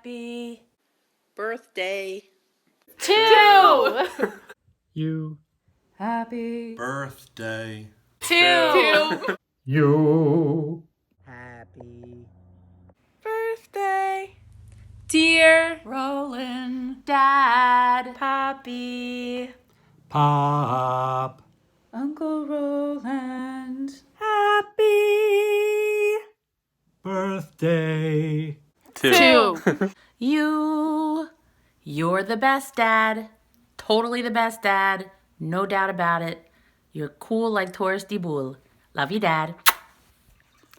Happy birthday to you. Happy birthday to You. Happy birthday, dear Roland, Dad, Poppy, Pop. Uncle Roland. Happy Birthday. to You're the best dad. Totally the best dad. No doubt about it. You're cool like Taurus de Bull. Love you, Dad.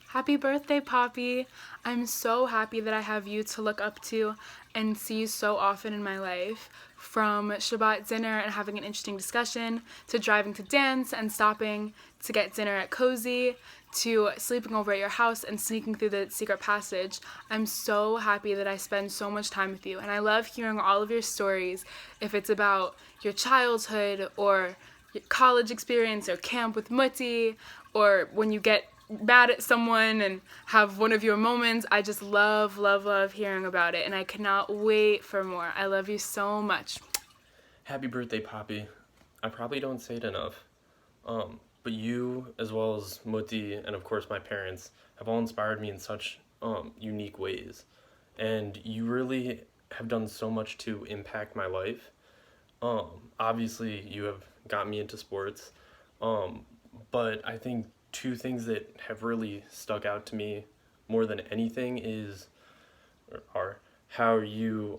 Happy birthday, Poppy. I'm so happy that I have you to look up to and see so often in my life. From Shabbat dinner and having an interesting discussion, to driving to dance and stopping to get dinner at Cozy, to sleeping over at your house and sneaking through the secret passage. I'm so happy that I spend so much time with you, and I love hearing all of your stories, if it's about your childhood or your college experience or camp with Mutti, or when you get mad at someone and have one of your moments. I just love hearing about it, and I cannot wait for more. I love you so much. Happy birthday, Poppy. I probably don't say it enough. But you, as well as Muti, and of course my parents, have all inspired me in such unique ways. And you really have done so much to impact my life. Obviously, you have got me into sports. But I think two things that have really stuck out to me more than anything are how you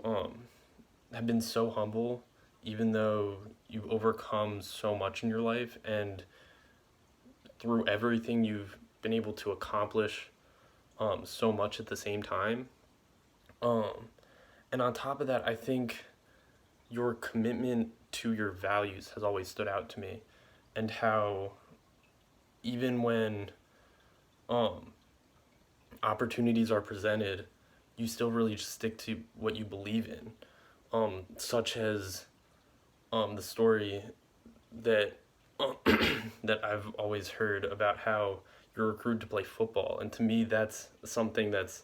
have been so humble, even though you've overcome so much in your life, and through everything you've been able to accomplish so much at the same time. And on top of that, I think your commitment to your values has always stood out to me, and how even when opportunities are presented, you still really just stick to what you believe in, such as the story that that I've always heard about how you're recruited to play football, and to me that's something that's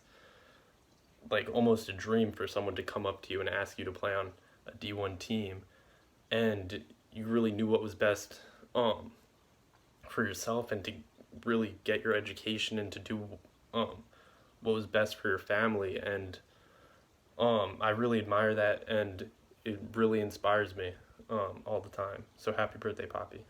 like almost a dream for someone to come up to you and ask you to play on a D1 team, and you really knew what was best for yourself and to really get your education and to do what was best for your family. And I really admire that, and it really inspires me all the time. So happy birthday, Poppy.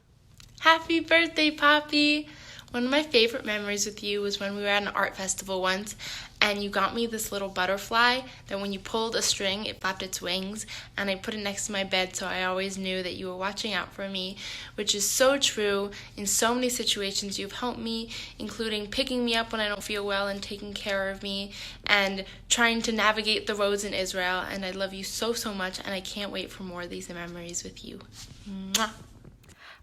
Happy birthday, Poppy! One of my favorite memories with you was when we were at an art festival once, and you got me this little butterfly that when you pulled a string, it flapped its wings, and I put it next to my bed so I always knew that you were watching out for me, which is so true. In so many situations you've helped me, including picking me up when I don't feel well and taking care of me, and trying to navigate the roads in Israel, and I love you so much, and I can't wait for more of these memories with you. Mwah.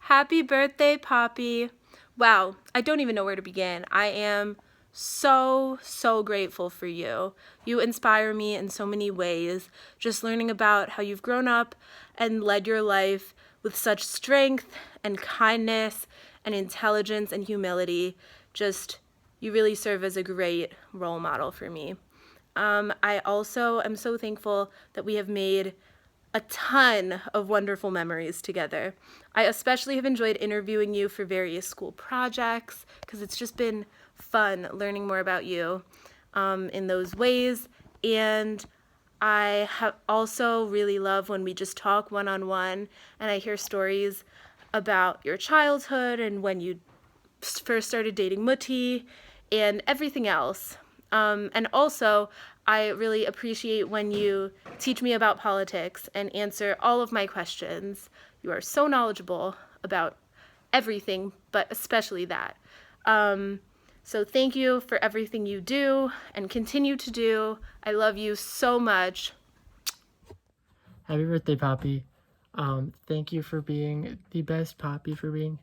Happy birthday, Poppy. Wow, I don't even know where to begin. I am so grateful for you. You inspire me in so many ways. Just learning about how you've grown up and led your life with such strength and kindness and intelligence and humility. You really serve as a great role model for me. I also am so thankful that we have made a ton of wonderful memories together. I especially have enjoyed interviewing you for various school projects because it's just been fun learning more about you in those ways. And I also really love when we just talk one-on-one and I hear stories about your childhood and when you first started dating Muti and everything else. And also, I really appreciate when you teach me about politics and answer all of my questions. You are so knowledgeable about everything, but especially that. So thank you for everything you do and continue to do. I love you so much. Happy birthday, Poppy. Thank you for being the best Poppy, for being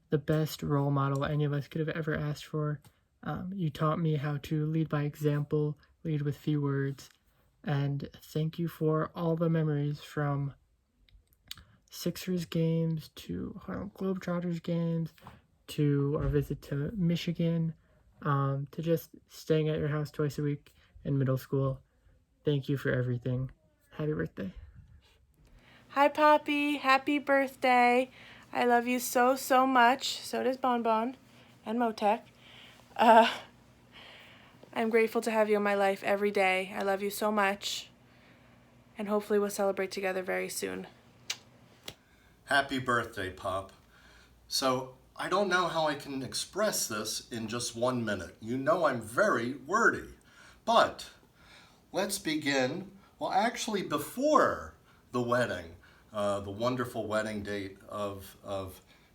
the best role model any of us could have ever asked for. You taught me how to lead by example, lead with few words, and thank you for all the memories from Sixers games to Harlem Globetrotters games to our visit to Michigan, to just staying at your house twice a week in middle school. thank you for everything. Happy birthday. Hi, Poppy. Happy birthday. I love you so, so much. So does Bonbon and Motek. I'm grateful to have you in my life every day. I love you so much. And hopefully we'll celebrate together very soon. Happy birthday, Pop. So, I don't know how I can express this in just 1 minute. You know I'm very wordy. But let's begin, well, actually before the wedding, the wonderful wedding date of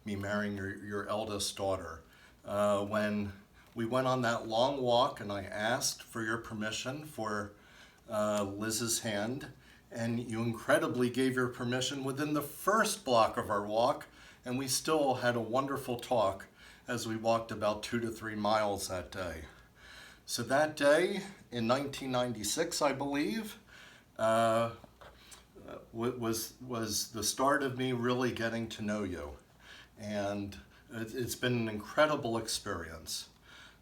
me marrying your eldest daughter. When we went on that long walk and I asked for your permission for Liz's hand, and you incredibly gave your permission within the first block of our walk, and we still had a wonderful talk as we walked about 2 to 3 miles that day. So that day in 1996, I believe, was the start of me really getting to know you. And it's been an incredible experience.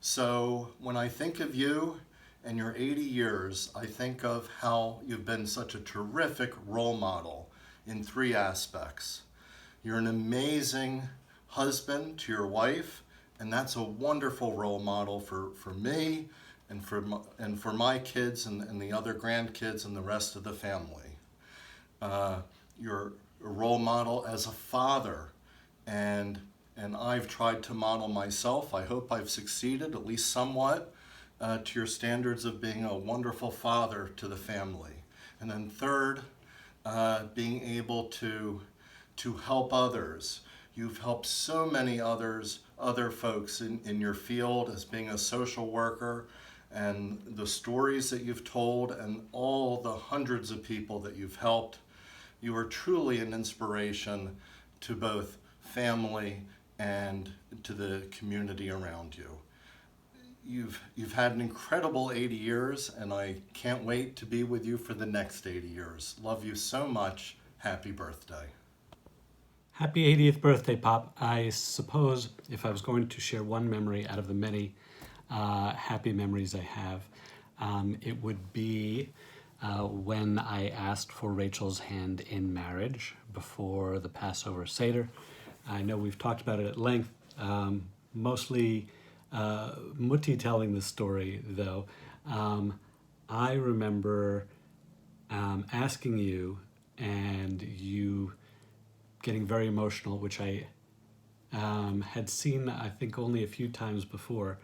So when I think of you and your 80 years, I think of how you've been such a terrific role model in 3 aspects. You're an amazing husband to your wife, and that's a wonderful role model for me and for my kids and the other grandkids and the rest of the family. You're a role model as a father, and I've tried to model myself. I hope I've succeeded, at least somewhat, to your standards of being a wonderful father to the family. And then third, being able to help others. You've helped so many other folks in your field as being a social worker, and the stories that you've told and all the hundreds of people that you've helped. You are truly an inspiration to both family and to the community around you. You've had an incredible 80 years, and I can't wait to be with you for the next 80 years. Love you so much. Happy birthday. Happy 80th birthday, Pop. I suppose if I was going to share one memory out of the many happy memories I have, it would be when I asked for Rachel's hand in marriage before the Passover Seder. I know we've talked about it at length, mostly Mutti telling the story, though. I remember asking you and you getting very emotional, which I had seen, I think, only a few times before,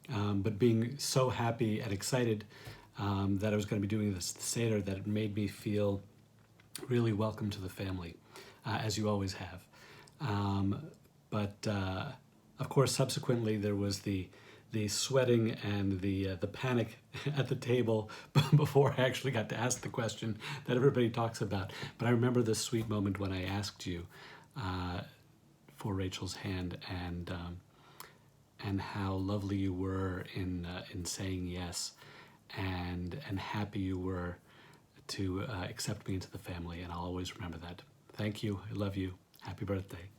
but being so happy and excited that I was going to be doing this Seder that it made me feel really welcome to the family, as you always have. But of course, subsequently, there was the sweating and the panic at the table before I actually got to ask the question that everybody talks about. But I remember this sweet moment when I asked you for Rachel's hand, and how lovely you were in saying yes, and happy you were to accept me into the family, and I'll always remember that. Thank you. I love you. Happy birthday.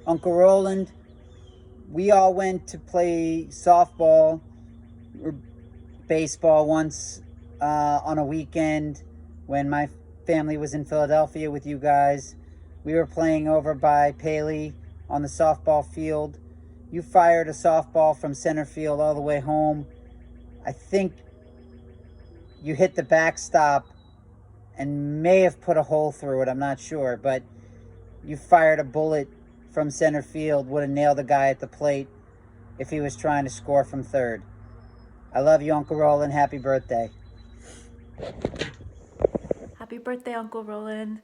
Uncle Roland, we all went to play softball or baseball once on a weekend when my family was in Philadelphia with you guys. We were playing over by Paley on the softball field. You fired a softball from center field all the way home. I think you hit the backstop and may have put a hole through it. I'm not sure, but you fired a bullet from center field. Would have nailed the guy at the plate if he was trying to score from third. I love you, Uncle Roland. Happy birthday. Happy birthday, Uncle Roland.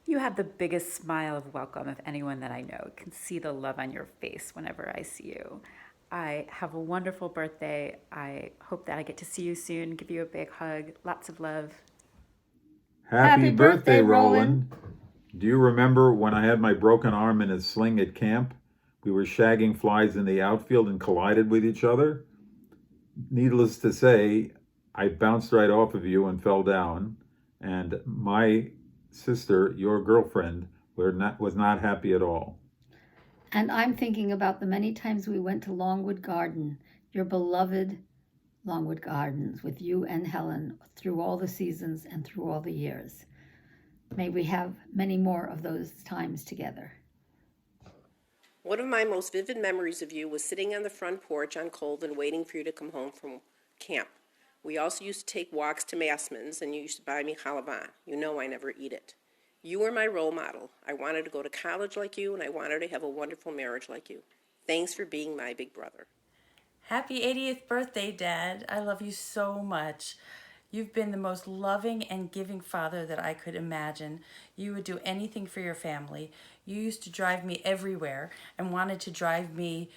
You have the biggest smile of welcome of anyone that I know. I can see the love on your face whenever I see you. I have a wonderful birthday. I hope that I get to see you soon, give you a big hug. Lots of love. Happy birthday, Roland. Do you remember when I had my broken arm in a sling at camp? We were shagging flies in the outfield and collided with each other. Needless to say, I bounced right off of you and fell down, and my sister, your girlfriend, was not happy at all. And I'm thinking about the many times we went to Longwood Garden, your beloved Longwood Gardens with you and Helen through all the seasons and through all the years. May we have many more of those times together. One of my most vivid memories of you was sitting on the front porch on cold and waiting for you to come home from camp. We also used to take walks to Massman's, and you used to buy me challah. You know I never eat it. You were my role model. I wanted to go to college like you, and I wanted to have a wonderful marriage like you. Thanks for being my big brother. Happy 80th birthday, Dad. I love you so much. You've been the most loving and giving father that I could imagine. You would do anything for your family. You used to drive me everywhere and wanted to drive me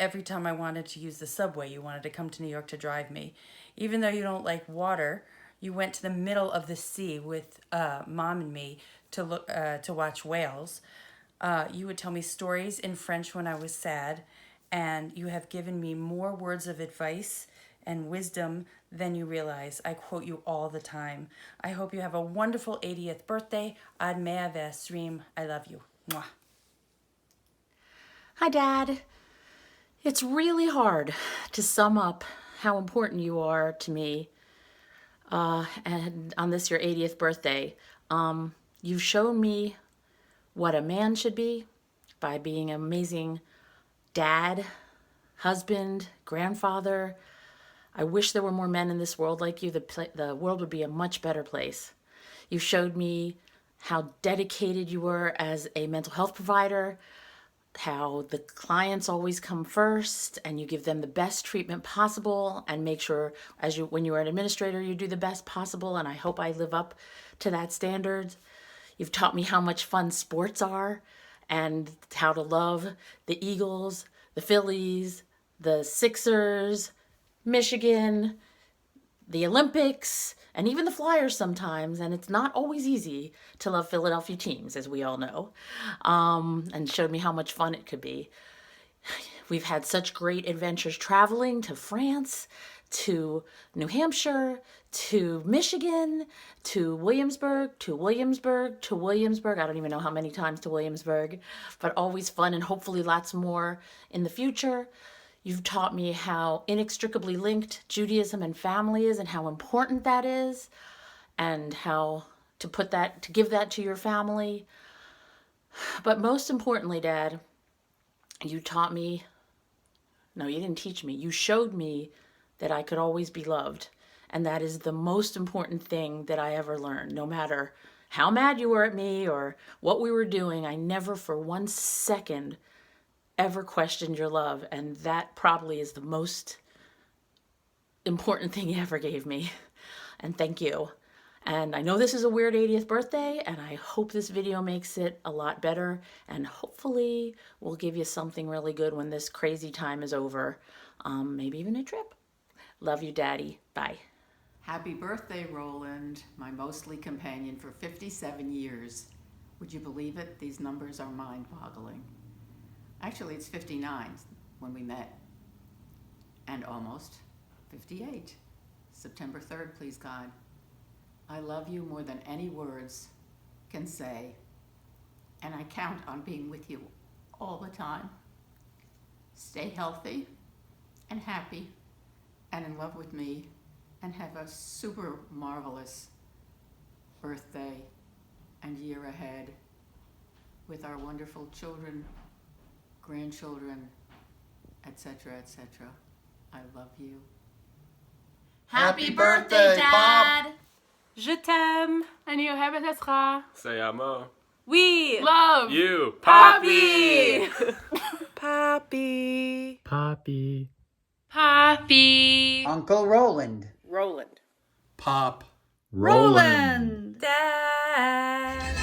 every time I wanted to use the subway. You wanted to come to New York to drive me. Even though you don't like water, you went to the middle of the sea with Mom and me to watch whales. You would tell me stories in French when I was sad, and you have given me more words of advice and wisdom than you realize. I quote you all the time. I hope you have a wonderful 80th birthday. Ad mea v'esrim. I love you. Mwah. Hi, Dad. It's really hard to sum up how important you are to me and on this your 80th birthday. You've shown me what a man should be by being an amazing dad, husband, grandfather. I wish there were more men in this world like you. The world would be a much better place. You showed me how dedicated you were as a mental health provider, how the clients always come first and you give them the best treatment possible and make sure when you are an administrator, you do the best possible, and I hope I live up to that standard. You've taught me how much fun sports are and how to love the Eagles, the Phillies, the Sixers, Michigan, the Olympics, and even the Flyers sometimes, and it's not always easy to love Philadelphia teams, as we all know, and showed me how much fun it could be. We've had such great adventures traveling to France, to New Hampshire, to Michigan, to Williamsburg, to Williamsburg, to Williamsburg. I don't even know how many times to Williamsburg, but always fun and hopefully lots more in the future. You've taught me how inextricably linked Judaism and family is and how important that is, and how to give that to your family. But most importantly, Dad, you taught me, no, you didn't teach me, you showed me that I could always be loved. And that is the most important thing that I ever learned. No matter how mad you were at me or what we were doing, I never for 1 second ever questioned your love, and that probably is the most important thing you ever gave me. And thank you. And I know this is a weird 80th birthday, and I hope this video makes it a lot better, and hopefully we'll give you something really good when this crazy time is over. Maybe even a trip. Love you, Daddy. Bye. Happy birthday, Roland, my mostly companion for 57 years. Would you believe it? These numbers are mind-boggling. Actually, it's 59 when we met, and almost 58. September 3rd, please God. I love you more than any words can say, and I count on being with you all the time. Stay healthy and happy and in love with me, and have a super marvelous birthday and year ahead with our wonderful children, grandchildren, etc., etc. I love you. Happy birthday, Dad! Je t'aime. אני אוהבת אותך. Say amo. We Love You, Poppy. Poppy. Poppy. Uncle Roland. Roland. Pop. Roland. Dad!